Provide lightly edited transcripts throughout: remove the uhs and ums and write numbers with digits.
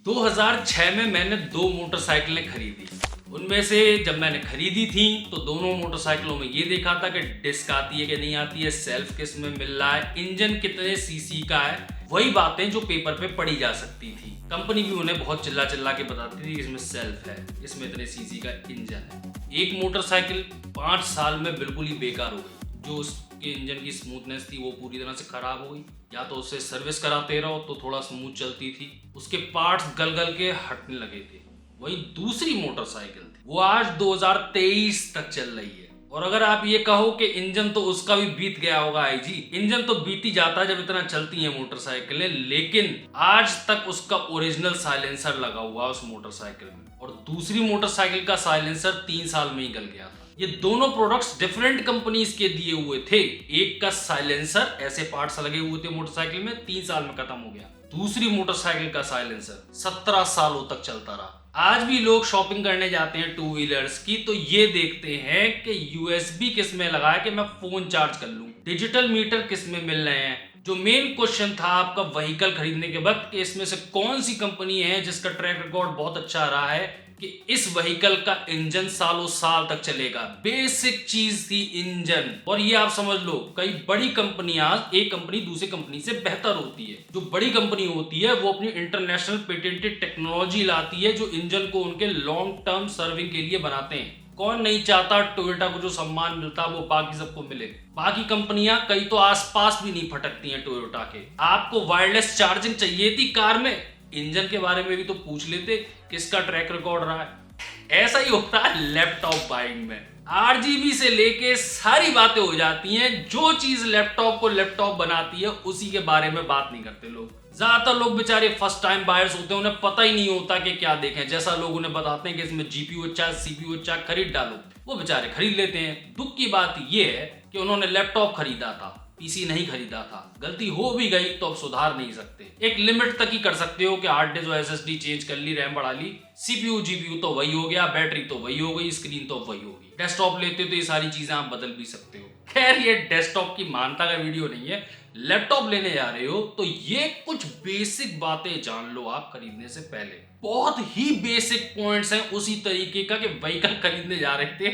2006 में मैंने 2 मोटरसाइकिलें खरीदी। उनमें से जब मैंने खरीदी थी तो दोनों मोटरसाइकिलों में ये देखा था कि डिस्क आती है कि नहीं आती है, सेल्फ किस में मिल रहा है, इंजन कितने सीसी का है, वही बातें जो पेपर पे पढ़ी जा सकती थी। कंपनी भी उन्हें बहुत चिल्ला चिल्ला के बताती थी इसमें सेल्फ है, इसमें इतने सीसी का इंजन है। एक मोटरसाइकिल 5 साल में बिल्कुल ही बेकार हो गई। जो उसके इंजन की स्मूथनेस थी वो पूरी तरह से खराब हो गई। या तो उससे सर्विस कराते रहो तो थोड़ा स्मूथ चलती थी, उसके पार्ट्स गल गल के हटने लगे थे। वही दूसरी मोटरसाइकिल थी, वो आज 2023 तक चल रही है। और अगर आप ये कहो कि इंजन तो उसका भी बीत गया होगा, आई जी, इंजन तो बीत ही जाता है जब इतना चलती हैं मोटरसाइकिलें, लेकिन आज तक उसका ओरिजिनल साइलेंसर लगा हुआ है उस मोटरसाइकिल में। और दूसरी मोटरसाइकिल का साइलेंसर 3 साल में ही गल गया था। ये दोनों प्रोडक्ट्स डिफरेंट कंपनीज के दिए हुए थे। एक का साइलेंसर ऐसे पार्ट्स लगे हुए थे मोटरसाइकिल में, 3 साल में खत्म हो गया। दूसरी मोटरसाइकिल का साइलेंसर 17 सालों तक चलता रहा। आज भी लोग शॉपिंग करने जाते हैं 2 व्हीलर्स की तो ये देखते हैं कि यूएसबी किस में लगा है कि मैं फोन चार्ज कर लूं, डिजिटल मीटर किस में मिल रहे हैं। जो मेन क्वेश्चन था आपका व्हीकल खरीदने के वक्त कि इसमें से कौन सी कंपनी है जिसका ट्रैक रिकॉर्ड बहुत अच्छा रहा है कि इस व्हीकल का इंजन सालों साल तक चलेगा। बेसिक चीज थी इंजन। और ये आप समझ लो, कई बड़ी कंपनियां, एक कंपनी दूसरी कंपनी से बेहतर होती है। जो बड़ी कंपनी होती है वो अपनी इंटरनेशनल पेटेंटेड टेक्नोलॉजी लाती है जो इंजन को उनके लॉन्ग टर्म सर्विंग के लिए बनाते हैं। कौन नहीं चाहता टोयोटा को जो सम्मान मिलता है वो बाकी सबको मिले। बाकी कंपनियां कई तो आसपास भी नहीं फटकती हैं टोयोटा के। आपको वायरलेस चार्जिंग चाहिए थी कार में, इंजन के बारे में भी तो पूछ लेते किसका ट्रैक रिकॉर्ड रहा है। ऐसा ही होता है लैपटॉप बाइंग में। आरजीबी से लेके सारी बातें हो जाती हैं। जो चीज लैपटॉप को लैपटॉप बनाती है उसी के बारे में बात नहीं करते लोग। ज्यादातर लोग बेचारे फर्स्ट टाइम बायर्स होते हैं, उन्हें पता ही नहीं होता कि क्या देखें। जैसा लोग उन्हें बताते हैं कि इसमें जीपीयू अच्छा, सीपीयू अच्छा, खरीद डालो, वो बेचारे खरीद लेते हैं। दुख की बात ये है कि उन्होंने लैपटॉप खरीदा था, पीसी नहीं खरीदा था। गलती हो भी गई तो अब सुधार नहीं सकते। एक लिमिट तक ही कर सकते हो कि हार्ड डिस्क और एसएसडी चेंज कर ली, रैम बढ़ा ली, सीपीयू जीपीयू तो वही हो गया, बैटरी तो वही हो गई, स्क्रीन तो वही होगी। डेस्कटॉप लेते हो तो ये सारी चीजें आप बदल भी सकते हो। खैर ये डेस्कटॉप की मानता का वीडियो नहीं है। लैपटॉप लेने जा रहे हो तो ये कुछ बेसिक बातें जान लो आप खरीदने से पहले। बहुत ही बेसिक पॉइंट्स हैं उसी तरीके का कि व्हीकल खरीदने जा रहे थे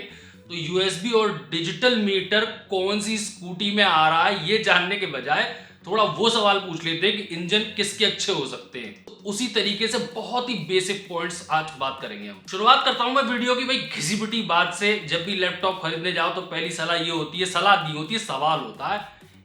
तो यूएसबी और डिजिटल मीटर कौन सी स्कूटी में आ रहा है ये जानने के बजाय थोड़ा वो सवाल पूछ लेते हैं कि इंजन किसके अच्छे हो सकते हैं। तो उसी तरीके से बहुत ही बेसिक पॉइंट्स आज बात करेंगे हम। शुरुआत करता हूं मैं वीडियो की भाई घिसी पिटी बात से। जब भी लैपटॉप खरीदने जाओ तो पहली सलाह ये होती है, सलाह नहीं होती है, सवाल होता है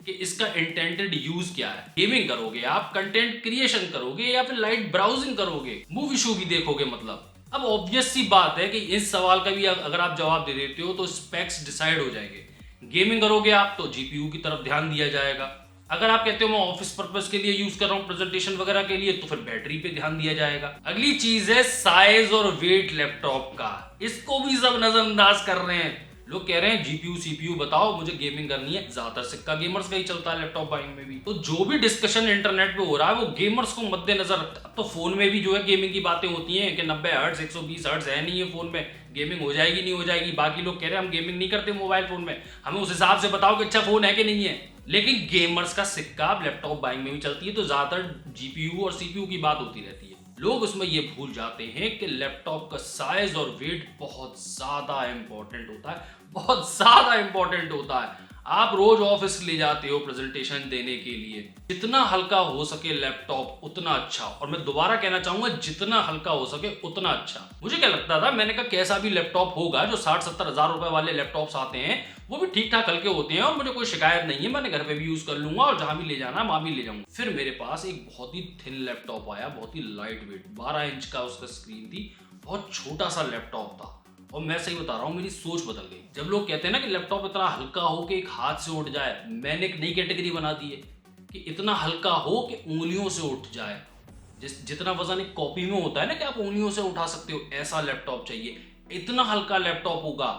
कि इसका इंटेंडेड यूज क्या है। गेमिंग करोगे आप, कंटेंट क्रिएशन करोगे, या फिर लाइट ब्राउजिंग करोगे, मूवी शो भी देखोगे मतलब। अब ऑब्वियस सी बात है कि इस सवाल का भी अगर आप जवाब दे देते हो तो स्पेक्स डिसाइड हो जाएंगे। गेमिंग करोगे आप तो जीपीयू की तरफ ध्यान दिया जाएगा। अगर आप कहते हो मैं ऑफिस पर्पस के लिए यूज कर रहा हूँ, प्रेजेंटेशन वगैरह के लिए, तो फिर बैटरी पे ध्यान दिया जाएगा। अगली चीज है साइज और वेट लैपटॉप का। इसको भी सब नजरअंदाज कर रहे हैं। लोग कह रहे हैं जीपीयू सीपीयू बताओ, मुझे गेमिंग करनी है। ज्यादातर सिक्का गेमर्स का ही चलता है लैपटॉप बाइंग में भी। तो जो भी डिस्कशन इंटरनेट पे हो रहा है वो गेमर्स को मद्देनजर रखता है। तो फोन में भी जो है गेमिंग की बातें होती हैं कि 90 हर्ट्ज 120 हर्ट्ज है नहीं है फोन में, गेमिंग हो जाएगी नहीं हो जाएगी। बाकी लोग कह रहे हैं हम गेमिंग नहीं करते मोबाइल फोन में, हमें उस हिसाब से बताओ कि अच्छा फोन है कि नहीं है। लेकिन गेमर्स का सिक्का अब लैपटॉप बाइंग में भी चलती है तो ज्यादातर जीपीयू और सीपीयू की बात होती रहती है। लोग उसमें ये भूल जाते हैं कि लैपटॉप का साइज और वेट बहुत ज्यादा इंपॉर्टेंट होता है, बहुत ज्यादा इंपॉर्टेंट होता है। आप रोज ऑफिस ले जाते हो प्रेजेंटेशन देने के लिए, जितना हल्का हो सके लैपटॉप उतना अच्छा। और मैं दोबारा कहना चाहूंगा जितना हल्का हो सके उतना अच्छा। मुझे क्या लगता था, मैंने कहा कैसा भी लैपटॉप होगा, जो 60-70 हजार रुपए वाले लैपटॉप्स आते हैं वो भी ठीक ठाक हल्के होते हैं और मुझे कोई शिकायत नहीं है, मैंने घर पे भी यूज कर लूंगा और जहां भी ले जाना है वहां भी ले जाऊंगा। फिर मेरे पास एक बहुत ही थिन लैपटॉप आया, बहुत ही लाइट वेट, 12 इंच का उसका स्क्रीन थी, बहुत छोटा सा लैपटॉप था। और मैं सही बता रहा हूँ मेरी सोच बदल गई। जब लोग कहते हैं ना कि लैपटॉप इतना हल्का हो कि एक हाथ से उठ जाए, मैंने एक नई कैटेगरी बना दी है कि इतना हल्का हो कि उंगलियों से उठ जाए। जितना वजन एक कॉपी में होता है ना कि आप उंगलियों से उठा सकते हो, ऐसा लैपटॉप चाहिए। इतना हल्का लैपटॉप होगा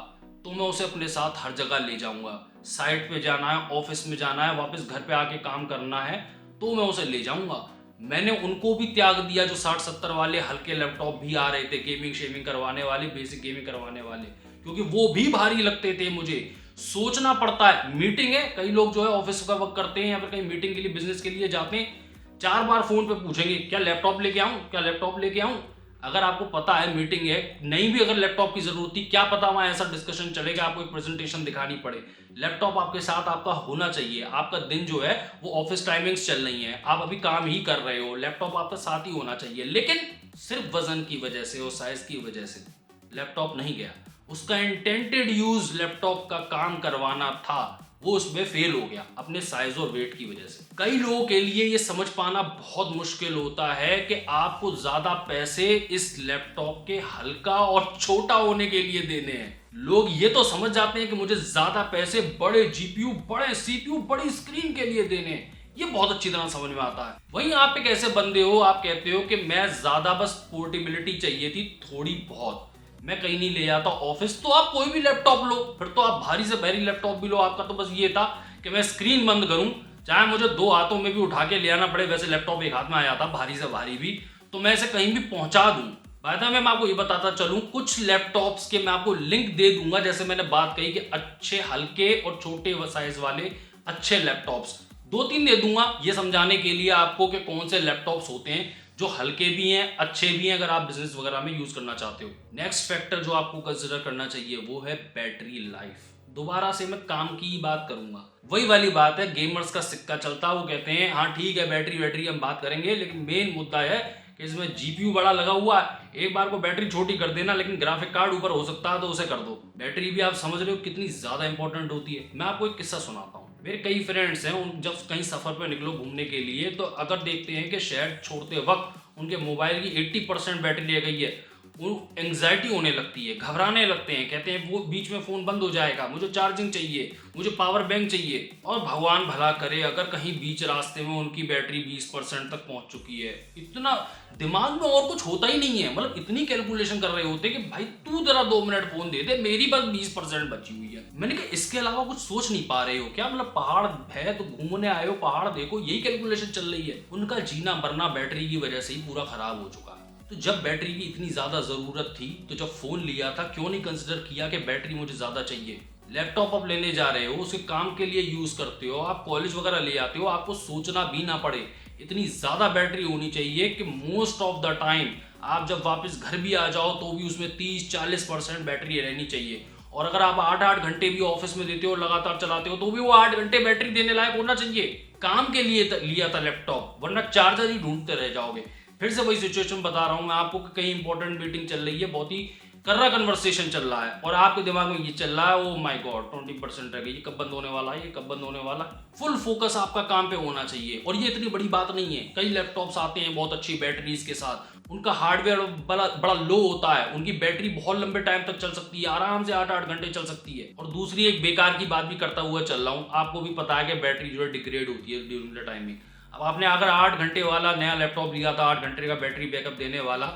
तो मैं उसे अपने साथ हर जगह ले जाऊंगा। साइट पे जाना है, ऑफिस में जाना है, वापस घर पे आके काम करना है तो मैं उसे ले जाऊंगा। मैंने उनको भी त्याग दिया जो 60-70 वाले हल्के लैपटॉप भी आ रहे थे, गेमिंग शेमिंग करवाने वाले, बेसिक गेमिंग करवाने वाले, क्योंकि वो भी भारी लगते थे। मुझे सोचना पड़ता है, मीटिंग है, कई लोग जो है ऑफिस का वर्क करते हैं या फिर कहीं मीटिंग के लिए बिजनेस के लिए जाते हैं, 4 बार फोन पे पूछेंगे क्या लैपटॉप लेके आऊं, क्या लैपटॉप लेके आऊं। अगर आपको पता है मीटिंग है, नहीं भी अगर लैपटॉप की जरूरत थी, क्या पता वहां ऐसा डिस्कशन चलेगा, आपको एक प्रेजेंटेशन दिखानी पड़े, लैपटॉप आपके साथ आपका होना चाहिए। आपका दिन जो है वो ऑफिस टाइमिंग्स चल रही है, आप अभी काम ही कर रहे हो, लैपटॉप आपका साथ ही होना चाहिए। लेकिन सिर्फ वजन की वजह से और साइज की वजह से लैपटॉप नहीं गया। उसका इंटेंटेड यूज लैपटॉप का काम करवाना था, वो उसमें फेल हो गया अपने साइज और वेट की वजह से। कई लोगों के लिए ये समझ पाना बहुत मुश्किल होता है कि आपको ज्यादा पैसे इस लैपटॉप के हल्का और छोटा होने के लिए देने हैं। लोग ये तो समझ जाते हैं कि मुझे ज्यादा पैसे बड़े जीपीयू, बड़े सीपीयू, बड़ी स्क्रीन के लिए देने हैं, ये बहुत अच्छी तरह समझ में आता है। वहीं आप एक ऐसे बंदे हो, आप कहते हो कि मैं ज्यादा बस पोर्टेबिलिटी चाहिए थी थोड़ी बहुत, मैं कहीं नहीं ले जाता ऑफिस, तो आप कोई भी लैपटॉप लो, फिर तो आप भारी से भारी लैपटॉप भी लो। आपका तो बस ये था कि मैं स्क्रीन बंद करूं, चाहे मुझे 2 हाथों में भी उठा के ले आना पड़े, वैसे लैपटॉप एक हाथ में आ जाता भारी से भारी भी, तो मैं इसे कहीं भी पहुंचा दूं। बाय द वे मैं आपको ये बताता चलूं, कुछ लैपटॉप्स के मैं आपको लिंक दे दूंगा, जैसे मैंने बात कही कि अच्छे हल्के और छोटे साइज वाले अच्छे लैपटॉप्स 2-3 दे दूंगा, ये समझाने के लिए आपको कि कौन से लैपटॉप्स होते हैं जो हल्के भी हैं, अच्छे भी हैं, अगर आप बिजनेस वगैरह में यूज करना चाहते हो। नेक्स्ट फैक्टर जो आपको कंसिडर करना चाहिए वो है बैटरी लाइफ। दोबारा से मैं काम की बात करूंगा, वही वाली बात है, गेमर्स का सिक्का चलता, वो कहते हैं हाँ ठीक है बैटरी हम बात करेंगे, लेकिन मेन मुद्दा है कि इसमें जीपीयू बड़ा लगा हुआ है, एक बार को बैटरी छोटी कर देना, लेकिन ग्राफिक कार्ड ऊपर हो सकता है तो उसे कर दो। बैटरी भी आप समझ रहे हो कितनी ज्यादा इंपॉर्टेंट होती है। मैं आपको एक किस्सा सुनाता हूँ। मेरे कई फ्रेंड्स हैं, उन जब कहीं सफर पे निकलो घूमने के लिए, तो अगर देखते हैं कि शहर छोड़ते वक्त उनके मोबाइल की 80% बैटरी ले गई है, वो एंग्जाइटी होने लगती है, घबराने लगते हैं, कहते हैं वो बीच में फ़ोन बंद हो जाएगा, मुझे चार्जिंग चाहिए, मुझे पावर बैंक चाहिए। और भगवान भला करे अगर कहीं बीच रास्ते में उनकी बैटरी 20% तक पहुंच चुकी है, इतना दिमाग में और कुछ होता ही नहीं है, मतलब इतनी कैलकुलेशन कर रहे होते कि भाई तू जरा 2 मिनट फ़ोन दे दे, मेरी बस 20% बची हुई है। मैंने कहा इसके अलावा कुछ सोच नहीं पा रहे हो क्या, मतलब पहाड़ है तो घूमने आए हो, पहाड़ देखो, यही कैलकुलेशन चल रही है। उनका जीना मरना बैटरी की वजह से ही पूरा खराब हो चुका है। तो जब बैटरी की इतनी ज़्यादा ज़रूरत थी, तो जब फ़ोन लिया था क्यों नहीं कंसिडर किया कि बैटरी मुझे ज़्यादा चाहिए। लैपटॉप आप लेने जा रहे हो, उसे काम के लिए यूज़ करते हो, आप कॉलेज वगैरह ले आते हो, आपको सोचना भी ना पड़े, इतनी ज़्यादा बैटरी होनी चाहिए कि मोस्ट ऑफ द टाइम आप जब वापस घर भी आ जाओ तो भी उसमें 30-40% बैटरी रहनी चाहिए। और अगर आप 8-8 घंटे भी ऑफिस में देते हो, लगातार चलाते हो, तो भी वो 8 घंटे बैटरी देने लायक होना चाहिए। काम के लिए लिया था लैपटॉप, वरना चार्जर ही ढूंढते रह जाओगे। फिर से वही सिचुएशन बता रहा हूं मैं आपको कि कहीं इंपॉर्टेंट मीटिंग चल रही है, बहुत ही कर्रा कन्वर्सेशन चल रहा है, और आपके दिमाग में ये चल रहा है, ओ माय गॉड 20% रह गई, ये कब बंद होने वाला है, ये कब बंद होने वाला। फुल फोकस आपका काम पे होना चाहिए। और ये इतनी बड़ी बात नहीं है, कई लैपटॉप्स आते हैं बहुत अच्छी बैटरीज के साथ, उनका हार्डवेयर बड़ा लो होता है, उनकी बैटरी बहुत लंबे टाइम तक चल सकती है, आराम से 8-8 घंटे चल सकती है। और दूसरी एक बेकार की बात भी करता हुआ चल रहा हूँ, आपको भी पता है कि बैटरी जो है डिग्रेड होती है ड्यूरिंग द टाइमिंग। अब आपने अगर 8 घंटे वाला नया लैपटॉप लिया था, 8 घंटे का बैटरी बैकअप देने वाला,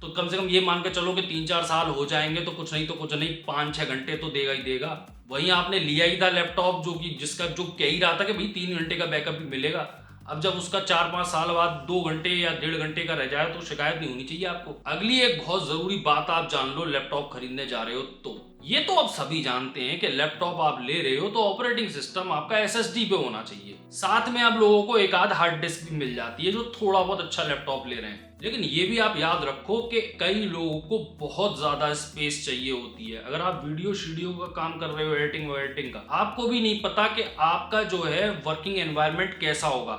तो कम से कम ये मान के चलो कि 3-4 साल हो जाएंगे, तो कुछ नहीं 5-6 घंटे तो देगा ही देगा। वहीं आपने लिया ही था लैपटॉप जिसका जो कह ही रहा था कि भाई 3 घंटे का बैकअप भी मिलेगा। अब जब उसका 4-5 साल बाद 2 घंटे या 1.5 घंटे का रह जाए तो शिकायत नहीं होनी चाहिए आपको। अगली एक बहुत जरूरी बात आप जान लो, लैपटॉप खरीदने जा रहे हो तो ये तो आप सभी जानते हैं कि लैपटॉप आप ले रहे हो तो ऑपरेटिंग सिस्टम आपका SSD पे होना चाहिए, साथ में आप लोगों को एक आध हार्ड डिस्क भी मिल जाती है जो थोड़ा बहुत अच्छा लैपटॉप ले रहे हैं। लेकिन ये भी आप याद रखो कि कई लोगों को बहुत ज्यादा स्पेस चाहिए होती है। अगर आप वीडियो का काम कर रहे हो, एडिटिंग का, आपको भी नहीं पता कि आपका जो है वर्किंग एनवायरनमेंट कैसा होगा,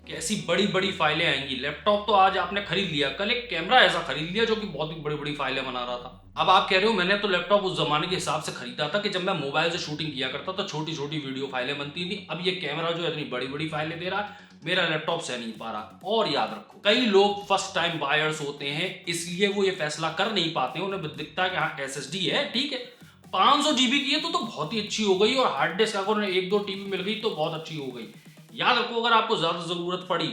कैसी बड़ी बड़ी फाइलें आएंगी। लैपटॉप तो आज आपने खरीद लिया, कल एक कैमरा ऐसा खरीद लिया जो कि बहुत ही बड़ी बड़ी फाइलें बना रहा था। अब आप कह रहे हो मैंने तो लैपटॉप उस जमाने के हिसाब से खरीदा था कि जब मैं मोबाइल से शूटिंग किया करता था, छोटी छोटी वीडियो फाइलें बनती थी, अब ये कैमरा जो है इतनी बड़ी बड़ी फाइलें दे रहा है, मेरा लैपटॉप सह नहीं पा रहा। और याद रखो, कई लोग फर्स्ट टाइम बायर्स होते हैं, इसलिए वो ये फैसला कर नहीं पाते हैं। उन्हें दिखता है कि हाँ SSD है, ठीक है, 500 GB की है तो बहुत ही अच्छी हो गई, और हार्ड डिस्क अगर 1-2 TB मिल गई तो बहुत अच्छी हो गई। याद रखो, अगर आपको ज्यादा जरूरत पड़ी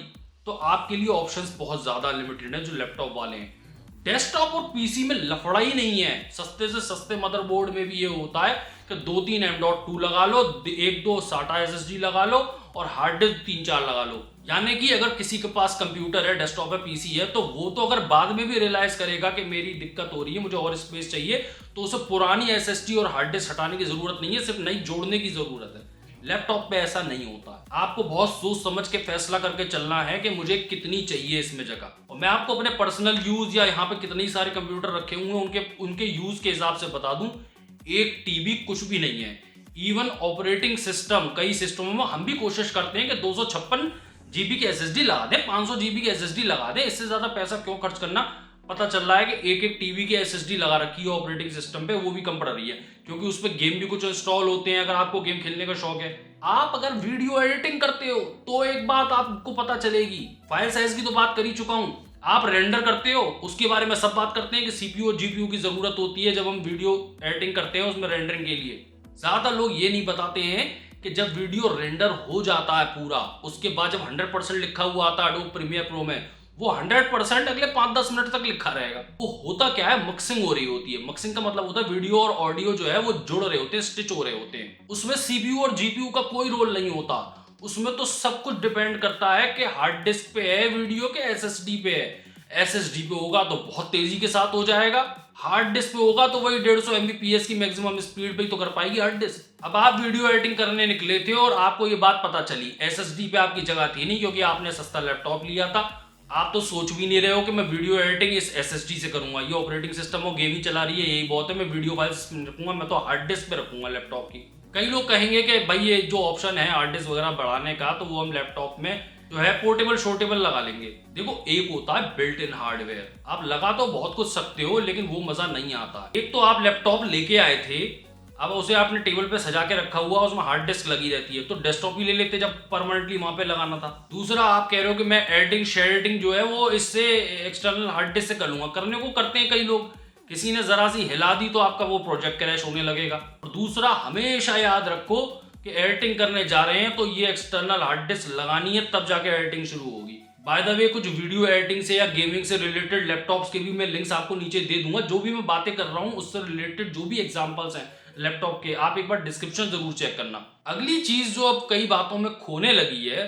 तो आपके लिए ऑप्शंस बहुत ज्यादा लिमिटेड है जो लैपटॉप वाले हैं। डेस्कटॉप और पीसी में लफड़ा ही नहीं है। सस्ते से सस्ते मदरबोर्ड में भी ये होता है कि 2-3 M.2 लगा लो, 1-2 SATA SSD लगा लो, और हार्ड डिस्क 3-4 लगा लो। यानी कि अगर किसी के पास कंप्यूटर है, डेस्कटॉप है, पीसी है, तो वो तो अगर बाद में भी रियलाइज करेगा कि मेरी दिक्कत हो रही है, मुझे और स्पेस चाहिए, तो उसे पुरानी SSD और हार्ड डिस्क हटाने की जरूरत नहीं है, सिर्फ नई जोड़ने की जरूरत है। लैपटॉप पे ऐसा नहीं होता। आपको बहुत सोच समझ के फैसला करके चलना है कि मुझे कितनी चाहिए इसमें जगह। और मैं आपको अपने पर्सनल यूज या यहाँ पे कितने सारे कंप्यूटर रखे हुए हैं उनके यूज के हिसाब से बता दूं, एक टीबी कुछ भी नहीं है। इवन ऑपरेटिंग सिस्टम, कई सिस्टमों में हम भी कोशिश करते हैं कि 256 जीबी की एसएसडी लगा दें, 500 जीबी की एसएसडी लगा दें, इससे ज्यादा पैसा क्यों खर्च करना। पता चल रहा है कि एक एक टीबी की एसएसडी लगा रखी है ऑपरेटिंग सिस्टम पे, वो भी कम पड़ रही है क्योंकि उस पर गेम भी कुछ इंस्टॉल होते हैं। अगर आपको गेम खेलने का शौक है, आप अगर वीडियो एडिटिंग करते हो तो एक बात आपको पता चलेगी, फाइल साइज की तो बात कर ही चुका हूं। आप रेंडर करते हो, उसके बारे में सब बात करते हैं कि सीपीयू और जीपीयू की जरूरत होती है जब हम वीडियो एडिटिंग करते हैं उसमें रेंडरिंग के लिए। ज्यादा लोग ये नहीं बताते हैं कि जब वीडियो रेंडर हो जाता है पूरा, उसके बाद जब 100% लिखा हुआ आता है एडोब प्रीमियर प्रो में, वो 100% अगले 5-10 मिनट तक लिखा रहेगा। वो होता क्या है, मिक्सिंग हो रही होती है। मिक्सिंग का मतलब होता है वीडियो और ऑडियो जो है वो जुड़ रहे होते हैं, स्टिच हो रहे होते हैं। उसमें सीपीयू और जीपीयू का कोई रोल नहीं होता। उसमें तो सब कुछ डिपेंड करता है कि हार्ड डिस्क पे है वीडियो के एसएसडी पे है। एसएसडी पे होगा तो बहुत तेजी के साथ हो जाएगा, हार्ड डिस्क पे होगा तो वही 150 Mbps की मैक्सिमम स्पीड पे ही तो कर पाएगी हार्ड डिस्क। अब आप वीडियो एडिटिंग करने निकले थे और आपको ये बात पता चली, एसएसडी पे आपकी जगह थी नहीं क्योंकि आपने सस्ता लैपटॉप लिया था। आप तो सोच भी नहीं रहे हो कि मैं वीडियो एडिटिंग इस एसएसडी से करूंगा, ये ऑपरेटिंग सिस्टम और गेम ही चला रही है, यही बहुत है, मैं वीडियो फाइल्स रखूंगा, मैं तो हार्ड डिस्क पे रखूंगा लैपटॉप की। कई लोग कहेंगे कि भाई ये जो ऑप्शन है हार्ड डिस्क वगैरह बढ़ाने का, तो वो हम लैपटॉप में जो है पोर्टेबल शोर्टेबल लगा लेंगे। देखो, एक होता है बिल्ट इन हार्डवेयर, आप लगा तो बहुत कुछ सकते हो लेकिन वो मजा नहीं आता। एक तो आप लैपटॉप लेके आए थे, अब उसे आपने टेबल पे सजा के रखा हुआ, उसमें हार्ड डिस्क लगी रहती है, तो डेस्कटॉप ही ले लेते जब परमानेंटली वहां पे लगाना था। दूसरा, आप कह रहे हो कि मैं एडिटिंग शेडिंग जो है वो इससे एक्सटर्नल हार्ड डिस्क से कर लूंगा, करने को करते हैं कई लोग, किसी ने जरा सी हिला दी तो आपका वो प्रोजेक्ट क्रैश होने लगेगा। और दूसरा, हमेशा याद रखो कि एडिटिंग करने जा रहे हैं तो ये एक्सटर्नल हार्ड डिस्क लगानी है, तब जाके एडिटिंग शुरू होगी। बाय द वे, कुछ वीडियो एडिटिंग से या गेमिंग से रिलेटेड लैपटॉप्स के भी मैं लिंक्स आपको नीचे दे दूंगा। जो भी मैं बातें कर रहा हूँ उससे रिलेटेड जो भी एग्जांपल्स हैं लैपटॉप के, आप एक बार डिस्क्रिप्शन जरूर चेक करना। अगली चीज जो अब कई बातों में खोने लगी है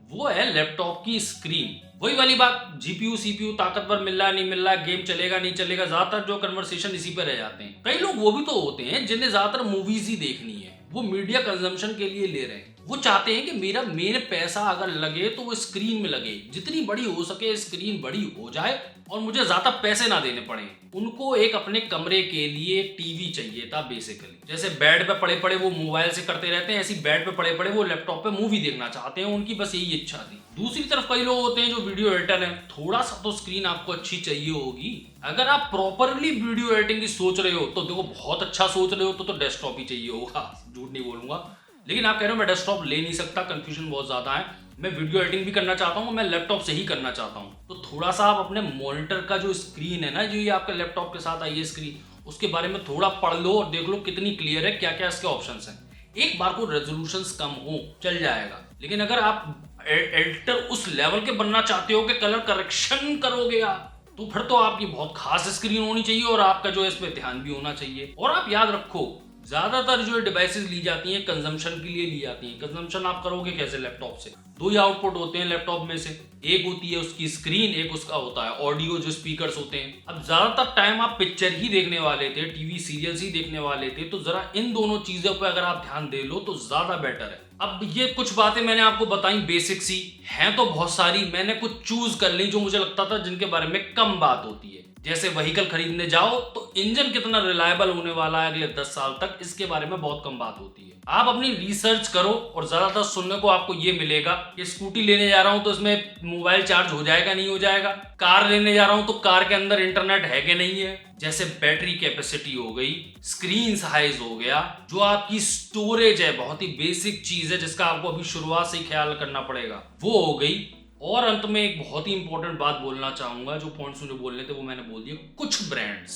वो है लैपटॉप की स्क्रीन। वही वाली बात, जीपीयू सीपीयू ताकतवर मिल रहा है नहीं मिल रहा है, गेम चलेगा नहीं चलेगा, ज्यादातर जो कन्वर्सेशन इसी पर रह जाते हैं। कई लोग वो भी तो होते हैं जिन्हें ज्यादातर मूवीज ही देखनी है, वो मीडिया कंजम्पशन के लिए ले रहे हैं। वो चाहते हैं कि मेरा मेन पैसा अगर लगे तो वो स्क्रीन में लगे, जितनी बड़ी हो सके स्क्रीन बड़ी हो जाए और मुझे ज्यादा पैसे ना देने पड़े। उनको एक अपने कमरे के लिए टीवी चाहिए था बेसिकली। जैसे बेड पे पड़े पड़े वो मोबाइल से करते रहते हैं, ऐसी बेड पे पड़े पड़े वो लैपटॉप पे मूवी देखना चाहते हैं, उनकी बस यही इच्छा थी। दूसरी तरफ कई लोग होते हैं जो वीडियो एडिटर हैं, थोड़ा सा तो स्क्रीन आपको अच्छी चाहिए होगी। अगर आप प्रॉपरली वीडियो एडिटिंग की सोच रहे हो तो देखो, बहुत अच्छा सोच रहे हो तो डेस्कटॉप ही चाहिए होगा, झूठ नहीं बोलूंगा। लेकिन आप कह रहे हो मैं डेस्कटॉप ले नहीं सकता, कंफ्यूजन बहुत ज्यादा है, मैं वीडियो एडिटिंग भी करना चाहता हूँ, मैं लैपटॉप से ही करना चाहता हूँ, तो थोड़ा सा आप अपने मॉनिटर का जो स्क्रीन है ना, जो ये आपके लैपटॉप के साथ आई है स्क्रीन, उसके बारे में थोड़ा पढ़ लो और देख लो कितनी क्लियर है, क्या क्या इसके ऑप्शंस हैं। एक बार को रेजोल्यूशंस कम हो चल जाएगा, लेकिन अगर आप एडिटर उस लेवल के बनना चाहते हो कि कलर करेक्शन करोगे आप, तो फिर तो आपकी बहुत खास स्क्रीन होनी चाहिए और आपका जो है इस पर ध्यान भी होना चाहिए। और आप याद रखो, ज्यादातर जो डिवाइसेस ली जाती हैं कंजम्पशन के लिए ली जाती हैं। कंजम्पशन आप करोगे कैसे लैपटॉप से? दो ही आउटपुट होते हैं लैपटॉप में से, एक होती है उसकी स्क्रीन, एक उसका होता है ऑडियो जो स्पीकर्स होते हैं। अब ज्यादातर टाइम आप पिक्चर ही देखने वाले थे, टीवी सीरियल्स ही देखने वाले थे, तो जरा इन दोनों चीजों पर अगर आप ध्यान दे लो तो ज्यादा बेटर है। अब ये कुछ बातें मैंने आपको बताई बेसिक सी हैं, तो बहुत सारी मैंने कुछ चूज कर ली जो मुझे लगता था जिनके बारे में कम बात होती है। जैसे व्हीकल खरीदने जाओ तो इंजन कितना रिलायबल होने वाला है अगले 10 साल तक, इसके बारे में बहुत कम बात होती है। आप अपनी रिसर्च करो और ज्यादातर सुनने को आपको ये मिलेगा कि स्कूटी लेने जा रहा हूं तो इसमें मोबाइल चार्ज हो जाएगा नहीं हो जाएगा, कार लेने जा रहा हूं तो कार के अंदर इंटरनेट है कि नहीं है। जैसे बैटरी कैपेसिटी हो गई, स्क्रीन साइज हो गया, जो आपकी स्टोरेज है, बहुत ही बेसिक चीज है जिसका आपको अभी शुरुआत से ही ख्याल करना पड़ेगा, वो हो गई। और अंत में एक बहुत ही इंपॉर्टेंट बात बोलना चाहूंगा, जो पॉइंट्स मुझे बोलने थे वो मैंने बोल दिए। कुछ ब्रांड्स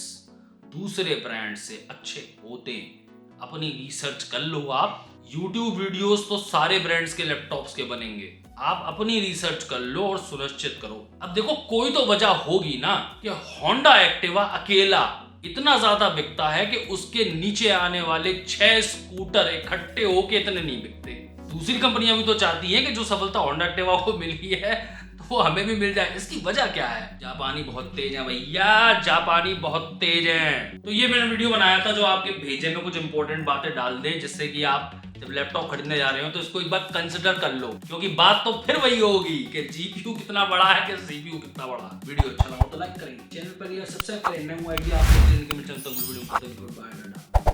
दूसरे ब्रांड से अच्छे होते हैं, अपनी रिसर्च कर लो आप। YouTube वीडियोस तो सारे ब्रांड्स के लैपटॉप्स के बनेंगे, आप अपनी रिसर्च कर लो और सुनिश्चित करो। अब देखो, कोई तो वजह होगी ना कि होंडा एक्टिवा अकेला इतना ज्यादा बिकता है कि उसके नीचे आने वाले 6 स्कूटर इकट्ठे होके इतने नहीं बिकते। दूसरी कंपनियां भी तो चाहती हैं कि जो सफलता होंडा एक्टिवा को मिली है तो वो हमें भी मिल जाए। इसकी वजह क्या है? जापानी बहुत तेज है भैया, जापानी बहुत तेज है। तो ये मैंने वीडियो बनाया था जो आपके भेजे में कुछ इंपॉर्टेंट बातें डाल दें, जिससे कि आप जब लैपटॉप खरीदने जा रहे हो तो इसको एक बार कंसिडर कर लो, क्योंकि बात तो फिर वही होगी कि जीपीयू कितना बड़ा है कि सीपीयू कितना बड़ा है। वीडियो अच्छा लगा तो लाइक करें, चैनल पर या सब्सक्राइब करें। मैं हूं आइडिया, आपको जिंदगी में चलता हूं वीडियो।